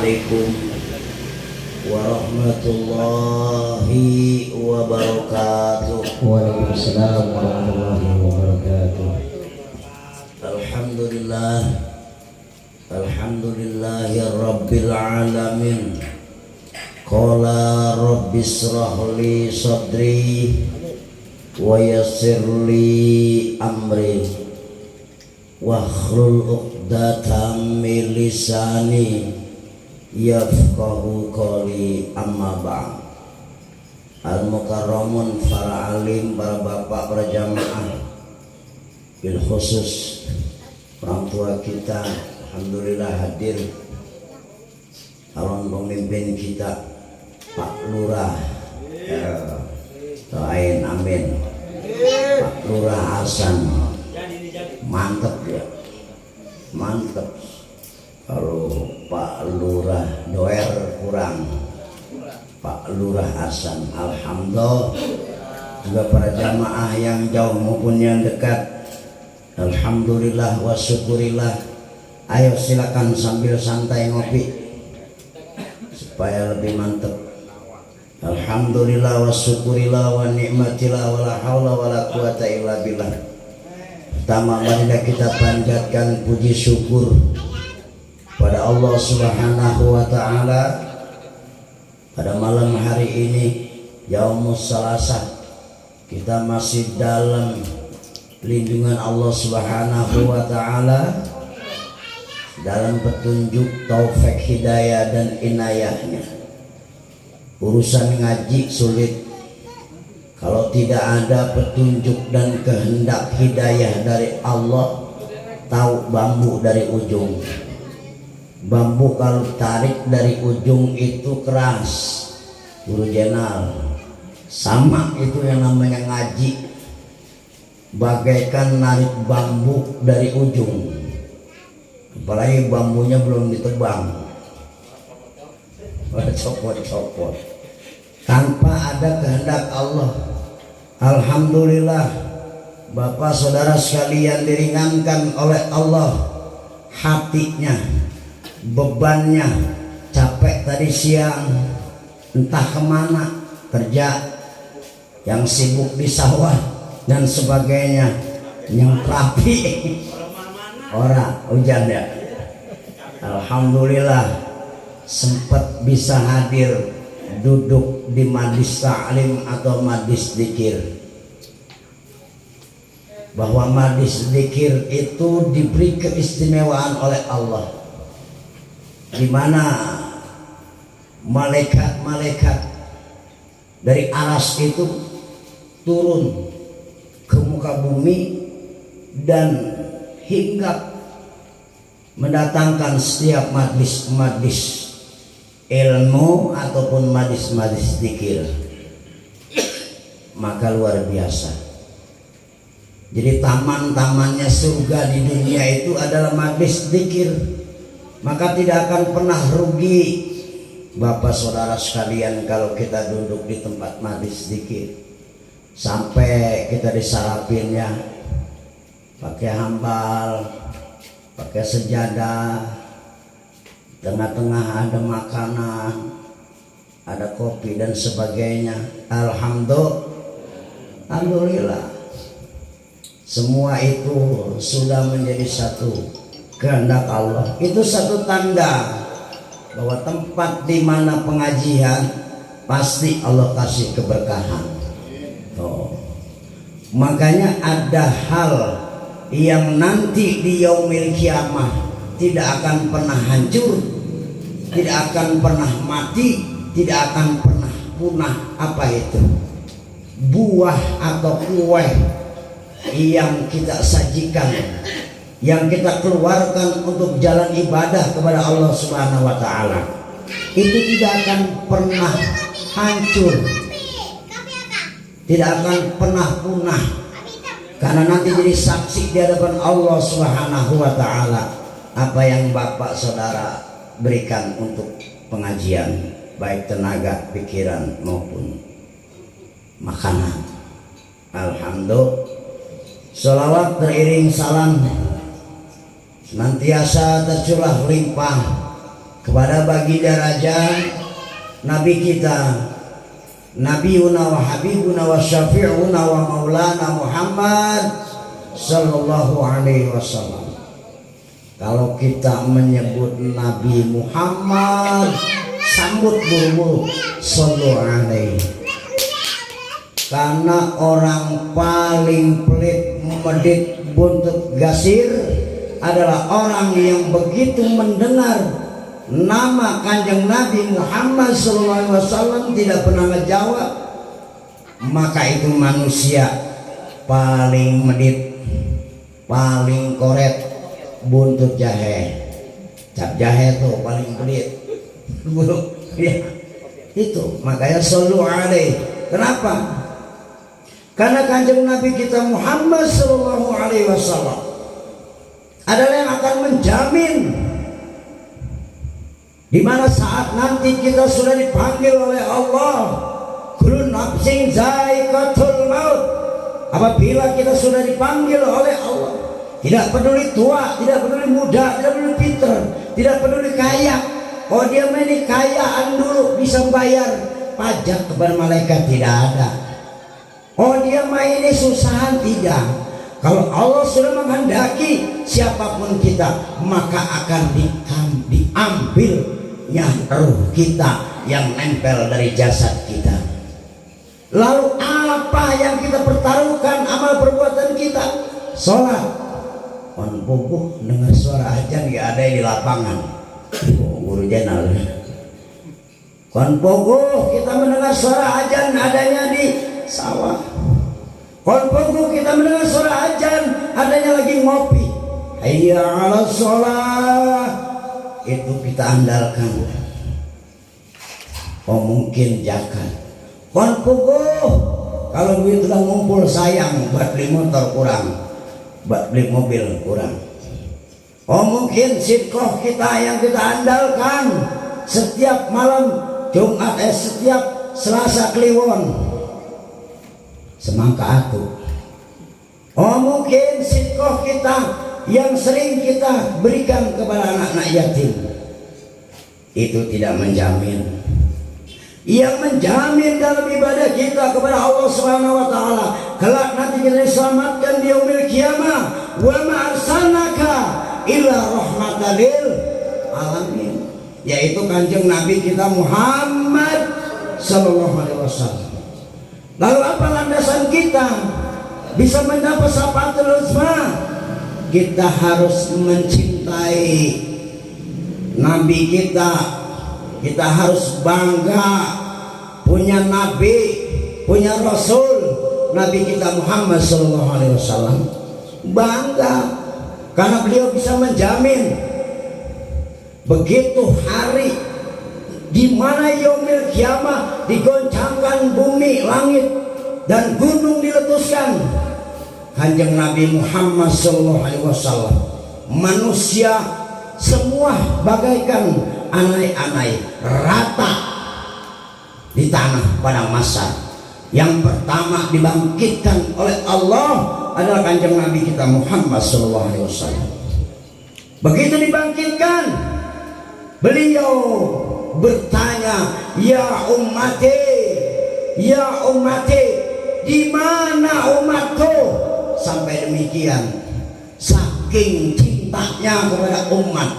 Assalamualaikum warahmatullahi wabarakatuh. Waalaikumsalam warahmatullahi wabarakatuh. Alhamdulillah, alhamdulillahi rabbil alamin. Qala rabbis shrahli sadri wa yassirli amri wahlul 'uqdatam min lisani yafqahu qawli, amma ba'd. Al-mukarramun, para alim, para bapak, para jamaah, bil khusus orang tua kita, alhamdulillah hadir. Calon pemimpin kita Pak Lurah, doain amin. Pak Lurah Hasan, mantep ya, mantep. Kalau Pak Lurah Doer kurang, Pak Lurah Hasan, alhamdulillah. Juga para jamaah yang jauh maupun yang dekat, alhamdulillah wa syukurillah. Ayo silakan sambil santai ngopi supaya lebih mantep. Alhamdulillah wa syukurillah wa ni'matillah wa la hawla wa la quwata illa billah. Pertama, marilah kita panjatkan puji syukur pada Allah Subhanahu wa ta'ala pada malam hari ini, Yaumus Salasah. Kita masih dalam lindungan Allah Subhanahu wa ta'ala, dalam petunjuk, taufik, hidayah dan inayahnya. Urusan ngaji sulit kalau tidak ada petunjuk dan kehendak hidayah dari Allah. Tahu bambu dari ujung, bambu kalau tarik dari ujung itu keras, guru jenal. Sama itu yang namanya ngaji, bagaikan narik bambu dari ujung, apalagi bambunya belum ditebang, copot-copot tanpa ada kehendak Allah. Alhamdulillah, Bapak saudara sekalian diringankan oleh Allah hatinya, bebannya. Capek tadi siang entah kemana kerja, yang sibuk di sawah dan sebagainya, yang rapi orang hujan ya. Alhamdulillah sempat bisa hadir duduk di majlis ta'lim atau majlis dzikir. Bahwa majlis dzikir itu diberi keistimewaan oleh Allah, di mana malaikat-malaikat dari aras itu turun ke muka bumi dan hinggap mendatangkan setiap majlis-majlis ilmu ataupun majlis-majlis dzikir. Maka luar biasa. Jadi taman-tamannya surga di dunia itu adalah majlis dzikir. Maka tidak akan pernah rugi Bapak saudara sekalian kalau kita duduk di tempat majlis dzikir, sampai kita disarapinnya pakai hambal, pakai sejadah, tengah-tengah ada makanan, ada kopi dan sebagainya. Alhamdulillah, semua itu sudah menjadi satu kehendak Allah. Itu satu tanda bahwa tempat di mana pengajian pasti Allah kasih keberkahan. Makanya ada hal yang nanti di yaumil kiamah tidak akan pernah hancur, tidak akan pernah mati, tidak akan pernah punah. Apa itu? Buah atau kue yang kita sajikan, yang kita keluarkan untuk jalan ibadah kepada Allah Subhanahu wa ta'ala, itu tidak akan pernah hancur, tidak akan pernah punah, karena nanti jadi saksi di hadapan Allah Subhanahu wa ta'ala apa yang Bapak saudara berikan untuk pengajian, baik tenaga, pikiran maupun makanan. Alhamdulillah, sholawat teriring salam senantiasa tercurah limpah kepada baginda raja Nabi kita, Nabiuna wa Habibuna wa Syafi'una wa Maulana Muhammad sallallahu alaihi wasallam. Kalau kita menyebut Nabi Muhammad, sambut buru-buru sallallahu alaihi. Karena orang paling pelit medit buntut gasir adalah orang yang begitu mendengar nama Kanjeng Nabi Muhammad SAW tidak pernah menjawab, maka itu manusia paling medit, paling koret buntut jahe. Cap jahe tuh paling pelit. Ya, itu makanya sallu alaihi. Kenapa? Karena Kanjeng Nabi kita Muhammad SAW adalah yang akan menjamin di mana saat nanti kita sudah dipanggil oleh Allah, kullu nafsin za'iqatul maut. Apabila kita sudah dipanggil oleh Allah, tidak peduli tua, tidak peduli muda, tidak peduli pintar, tidak peduli kaya. Oh dia ini kayaan dulu bisa bayar pajak kepada malaikat, tidak ada. Oh dia ini susahan, tidak. Kalau Allah sudah menghendaki siapapun kita, maka akan diambilnya ruh kita yang nempel dari jasad kita. Lalu apa yang kita pertaruhkan? Amal perbuatan kita, sholat. On bubuh dengar suara ajan gak ada di lapangan. Guru jenal. Kon bubuh kita mendengar suara ajan adanya di sawah. Kon bubuh kita mendengar suara ajan adanya lagi ngopi. Hayya 'alas shalah. Itu kita andalkan. Oh mungkin zakat. Kon bubuh kalau duit udah ngumpul sayang buat beli motor kurang, buat beli mobil kurang. Oh mungkin sidqoh kita yang kita andalkan setiap malam Jumat, setiap Selasa Kliwon semangka aku. Oh mungkin sidqoh kita yang sering kita berikan kepada anak-anak yatim. Itu tidak menjamin. Yang menjamin dalam ibadah kita kepada Allah Subhanahu wa taala kelak nanti kita diselamatkan di yaumil qiyamah. Wa ma arsalnaka illa rahmatan lil alamin, yaitu Kanjeng Nabi kita Muhammad sallallahu alaihi wasallam. Lalu apa landasan kita bisa mendapat syafaatul uzma? Kita harus mencintai Nabi kita. Kita harus bangga punya Nabi, punya Rasul, Nabi kita Muhammad sallallahu alaihi wasallam. Bangga karena beliau bisa menjamin begitu hari di mana yaumil qiyamah digoncangkan bumi, langit dan gunung diletuskan, Kanjeng Nabi Muhammad sallallahu alaihi wasallam, manusia semua bagaikan anai-anai rata di tanah pada masa yang pertama dibangkitkan oleh Allah adalah Kanjeng Nabi kita Muhammad SAW. Begitu dibangkitkan, beliau bertanya, ya ummati, di mana umatku? Sampai demikian, saking cintanya kepada umat.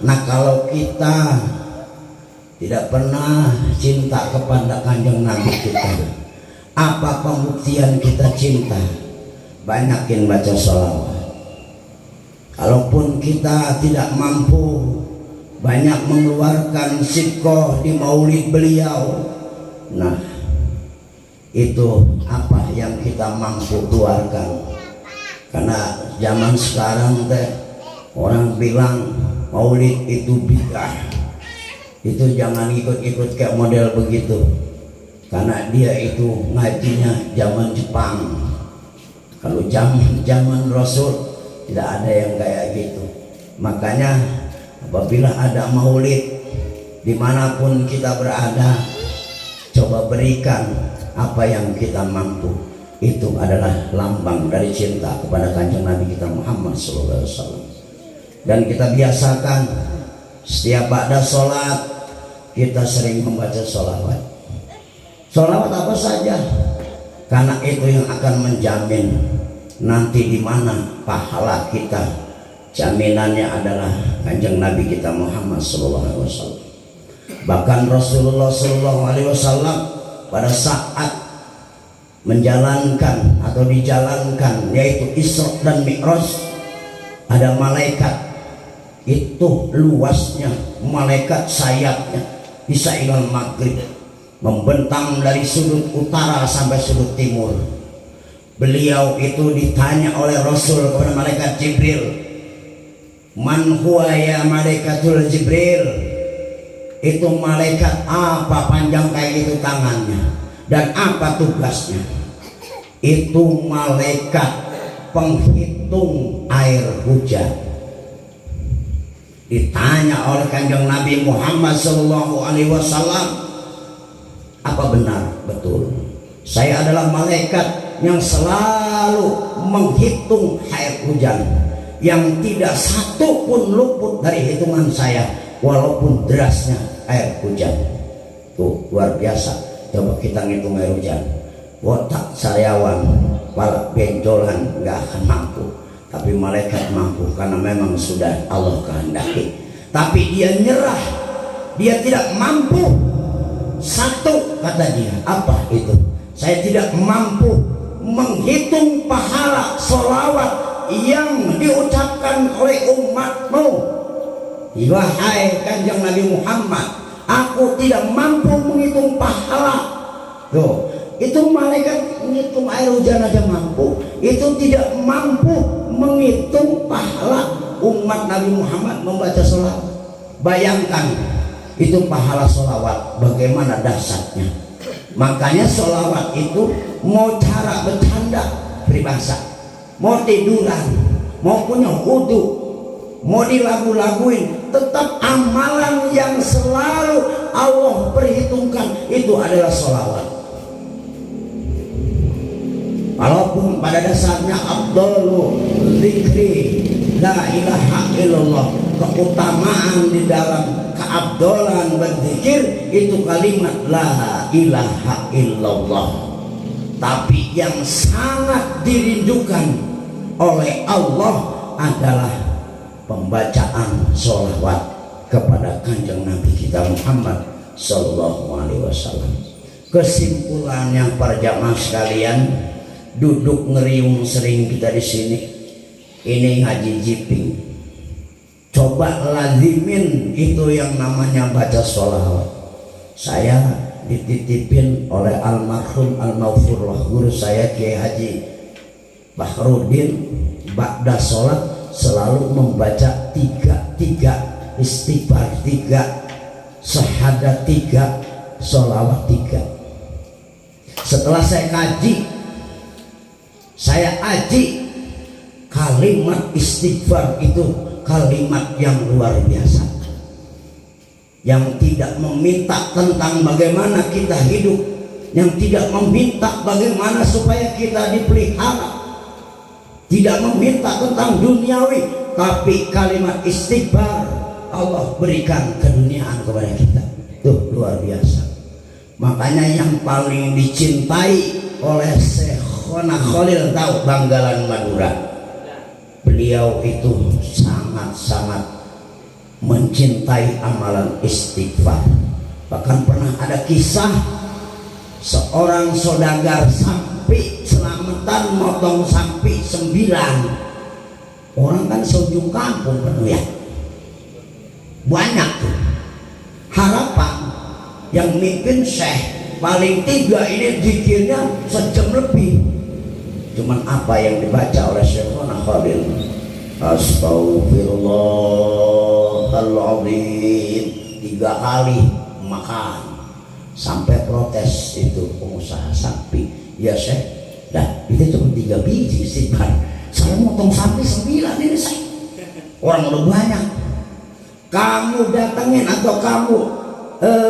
Nah kalau kita tidak pernah cinta kepada Kanjeng Nabi kita, apa pembuktian kita cinta? Banyakin baca sholawat. Kalaupun kita tidak mampu banyak mengeluarkan sidqoh di maulid beliau, nah itu apa yang kita mampu keluarkan? Karena zaman sekarang orang bilang maulid itu bid'ah, itu jangan ikut-ikut kayak model begitu, karena dia itu ngajinya zaman Jepang. Kalau zaman Rasul tidak ada yang kayak gitu. Makanya apabila ada maulid dimanapun kita berada, coba berikan apa yang kita mampu. Itu adalah lambang dari cinta kepada Kanjeng Nabi kita Muhammad SAW. Dan kita biasakan setiap ba'da sholat kita sering membaca sholawat. Sholawat apa saja, karena itu yang akan menjamin nanti di mana pahala kita. Jaminannya adalah Kanjeng Nabi kita Muhammad SAW. Bahkan Rasulullah SAW pada saat menjalankan atau dijalankan yaitu Isra dan Mi'raj, ada malaikat itu luasnya, malaikat sayapnya bisa ilal maghrib, membentang dari sudut utara sampai sudut timur. Beliau itu ditanya oleh Rasul kepada malaikat Jibril, man huwa ya malaikatul Jibril, itu malaikat apa panjang kayak gitu tangannya dan apa tugasnya? Itu malaikat penghitung air hujan. Ditanya oleh Kanjeng Nabi Muhammad SAW, apa benar? Betul, saya adalah malaikat yang selalu menghitung air hujan, yang tidak satu pun luput dari hitungan saya walaupun derasnya air hujan. Tuh luar biasa. Coba kita ngitung air hujan, otak sariawan, kepala benjolan nggak akan mampu, tapi malaikat mampu karena memang sudah Allah kehendaki. Tapi dia nyerah, dia tidak mampu. Satu kata dia, apa itu? Saya tidak mampu menghitung pahala sholawat yang diucapkan oleh umatmu. Wahai Kanjeng Nabi Muhammad, aku tidak mampu menghitung pahala. Tuh, itu malaikat menghitung air hujan aja mampu, itu tidak mampu menghitung pahala umat Nabi Muhammad membaca sholawat. Bayangkan itu pahala sholawat bagaimana dahsyatnya. Makanya sholawat itu mau cara bercanda peribahasa, mau tiduran, mau punya wudu, mau dilagu-laguin, tetap amalan yang selalu Allah perhitungkan itu adalah sholawat. Walaupun pada dasarnya afdhalu dzikri la ilaha illallah, keutamaan di dalam keabdolan berzikir itu kalimat la ilaha illallah. Tapi yang sangat dirindukan oleh Allah adalah pembacaan sholawat kepada Kanjeng Nabi kita Muhammad Sallallahu Alaihi Wasallam. Kesimpulannya para jamaah sekalian, duduk ngeriung sering kita di sini, ini ngaji jiping. Coba lazimin itu yang namanya baca sholawat. Saya dititipin oleh almarhum al-maghfurlah guru saya Kiai Haji Bahrudin, ba'da sholat selalu membaca tiga istighfar 3, syahadat 3, sholawat 3. Setelah saya kaji, saya aji, kalimat istighfar itu kalimat yang luar biasa, yang tidak meminta tentang bagaimana kita hidup, yang tidak meminta bagaimana supaya kita dipelihara, tidak meminta tentang duniawi, tapi kalimat istighfar Allah berikan keduniaan kepada kita. Tuh luar biasa. Makanya yang paling dicintai oleh Syekhona Khalil tahu Banggalan Madura, beliau itu sangat-sangat mencintai amalan istighfar. Bahkan pernah ada kisah seorang saudagar sapi selamatan motong sapi 9. Orang kan seujung kampung penuh ya, banyak tuh. Harapan yang mimpin Syekh paling 3 ini zikirnya sejam lebih. Cuman apa yang dibaca oleh Syekhona Khalil, Astaghfirullahaladzim 3 kali makan, sampai protes itu pengusaha sapi, ya Syekh, dah itu cuma 3 biji istighfar, saya motong sapi 9 ini Syekh, orang udah banyak. Kamu datengin atau kamu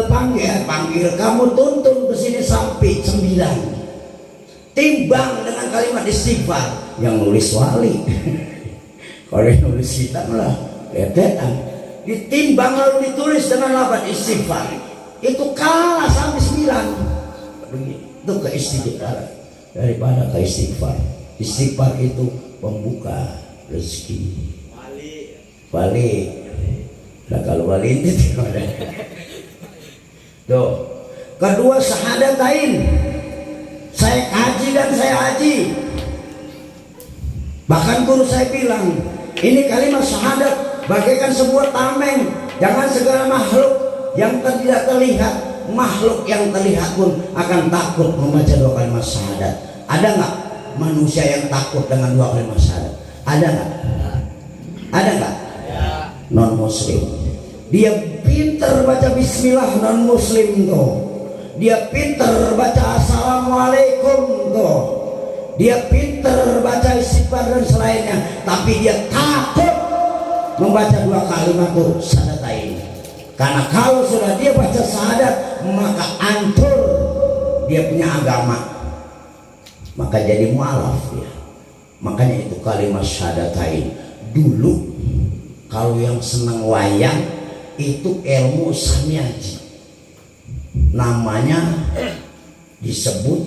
panggil, kamu tuntun ke sini sapi 9, timbang dengan kalimat istighfar. Yang nulis wali kalau yang nulis kita malah letetan. ditimbang lalu ditulis dengan lafaz istighfar, itu kalah sampai 9. Itu ke istighfar daripada ke istighfar. Istighfar itu pembuka rezeki. Balik. Nah kalau balik itu gimana? Tuh. Kedua syahadatain. Saya kaji dan saya haji. Bahkan guru saya bilang, ini kalimat syahadat bagaikan sebuah tameng. Jangan segala makhluk yang tidak terlihat, makhluk yang terlihat pun akan takut membaca 2 kalimat syahadat. Ada nggak manusia yang takut dengan 2 kalimat syahadat? Ada nggak? Ada nggak? Non muslim. Dia pinter baca bismillah, non muslim tuh. Dia pinter baca assalamualaikum tuh. Dia pinter baca istighfar dan selainnya, tapi dia takut membaca 2 kalimat tuh syahadatain. Karena kalau sudah dia baca syahadat, maka hancur dia punya agama, maka jadi mualaf ya. Makanya itu kalimat syahadatain. Dulu kalau yang senang wayang itu ilmu samiaji, namanya disebut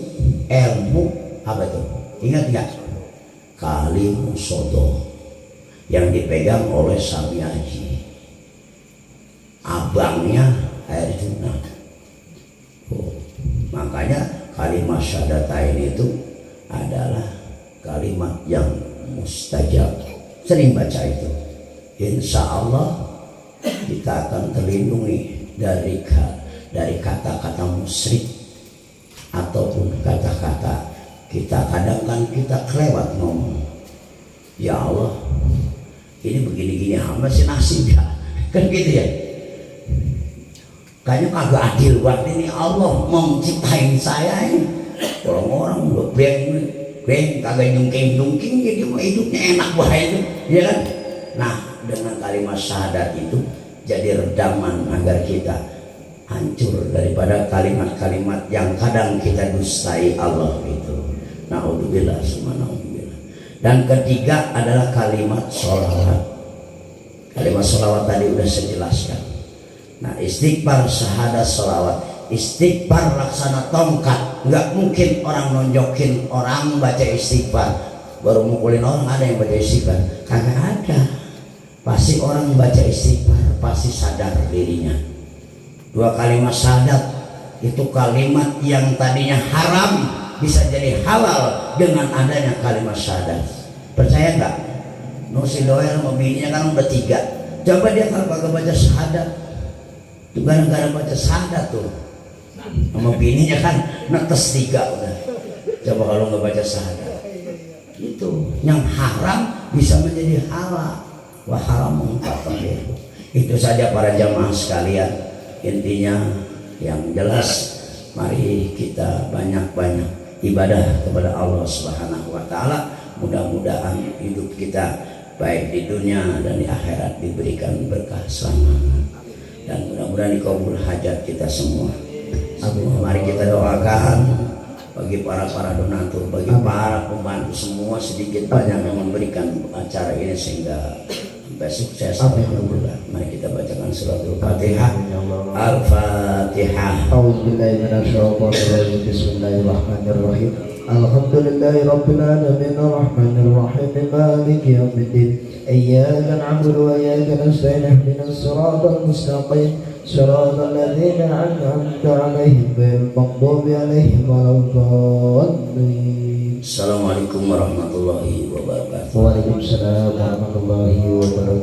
ilmu apa tuh? Ingat nggak? Kalimusodo yang dipegang oleh samiaji, abangnya Arjuna. Makanya kalimat syahadatain itu adalah kalimat yang mustajab. Sering baca itu. Insya Allah kita akan terlindungi dari kata-kata musyrik ataupun kata-kata kita. Kadang kan kita kelewat ngomong, ya Allah ini begini-gini hamba sih nasib ya, kan gitu ya. Kayaknya kagak adil banget ini, Allah mau menciptain saya ini. Orang-orang udah breng kagak nyungking jadi mau hidupnya enak banget, ya kan? Nah, dengan kalimat syahadat itu jadi redaman agar kita hancur daripada kalimat-kalimat yang kadang kita dustai Allah itu. Naudzubillah summa naudzubillah. Dan ketiga adalah kalimat sholawat. Kalimat sholawat tadi udah saya jelaskan. Nah, istighfar, syahadat, sholawat. Istighfar laksana tongkat. Nggak mungkin orang nonjokin orang baca istighfar baru mukulin orang. Ada yang baca istighfar? Kagak ada. Pasti orang baca istighfar pasti sadar dirinya. 2 kalimat syahadat itu kalimat yang tadinya haram bisa jadi halal dengan adanya kalimat syahadat. Percaya nggak? Nusi Doel sama bininya kan udah 3. Coba dia kalau kagak baca syahadat, itu gara-gara baca syahadat tuh sama bininya kan netes 3 udah. Coba kalau nggak baca syahadat, itu yang haram bisa menjadi halal. Wa haramun fatahir. Itu saja para jamaah sekalian. Intinya yang jelas, mari kita banyak-banyak ibadah kepada Allah Subhanahu wa taala. Mudah-mudahan hidup kita baik di dunia dan di akhirat diberikan berkah selamanya, dan mudah-mudahan dikabul hajat kita semua. Mari kita doakan bagi para donatur, bagi para pembantu semua sedikit banyak yang memberikan acara ini sehingga sampai sukses. Alhamdulillah. Mari kita bacakan suratul Fatihah. Al-Fatihah. A'udzubillahi minasyaitonir rajim. Bismillahirrahmanirrahim. Alhamdulillahi rabbil alamin arrahmanir rahim maliki yaumiddin. Iyyaka na'budu wa iyyaka nasta'in ihdinas siratal mustaqim siratal ladzina an'amta 'alaihim ghairil maghdubi 'alaihim waladdallin. Assalamualaikum warahmatullahi wabarakatuh. Waalaikumsalam warahmatullahi wabarakatuh.